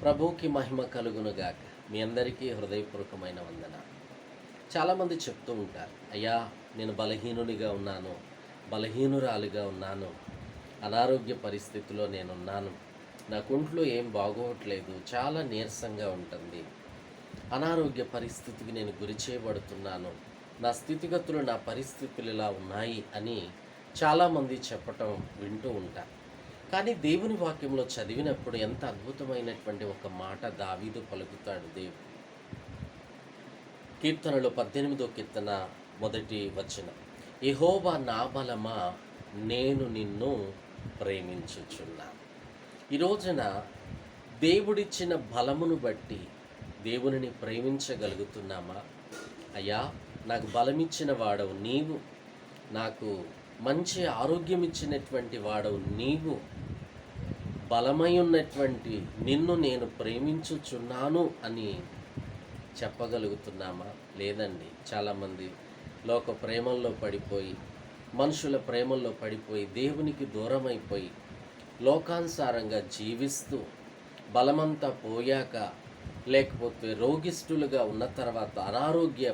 ప్రభువుకి మహిమ కలుగునుగాక. మీ అందరికీ హృదయపూర్వకమైన వందనాలు. చాలామంది చెప్తూ ఉంటారు, అయ్యా నేను బలహీనునిగా ఉన్నాను, బలహీనురాలిగా ఉన్నాను, అనారోగ్య పరిస్థితిలో నేనున్నాను, నా ఒంట్లో ఏం బాగోవట్లేదు, చాలా నీరసంగా ఉంటుంది, అనారోగ్య పరిస్థితికి నేను గురి చేయబడుతున్నాను, నా స్థితిగతులు నా పరిస్థితులు ఇలా ఉన్నాయి అని చాలామంది చెప్పటం వింటూ ఉంటారు. కానీ దేవుని వాక్యంలో చదివినప్పుడు ఎంత అద్భుతమైనటువంటి ఒక మాట దావీదు పలుకుతాడు. దేవుడు కీర్తనలో 18వ కీర్తన మొదటి వచనం, యెహోవా నా బలమా నేను నిన్ను ప్రేమించుచున్నాను. ఈ రోజున దేవుడిచ్చిన బలమును బట్టి దేవునిని ప్రేమించగలుగుతున్నామా? అయ్యా నాకు బలమిచ్చిన వాడవు నీవు, నాకు మంచి ఆరోగ్యం ఇచ్చినటువంటి వాడవు నీవు, బలమై ఉన్నటువంటి నిన్ను నేను ప్రేమించుచున్నాను అని చెప్పగలుగుతున్నామా? లేదండి. చాలామంది లోక ప్రేమల్లో పడిపోయి, మనుషుల ప్రేమల్లో పడిపోయి, దేవునికి దూరమైపోయి, లోకానుసారంగా జీవిస్తూ బలమంతా పోయాక, లేకపోతే రోగిష్ఠులుగా ఉన్న తర్వాత అనారోగ్య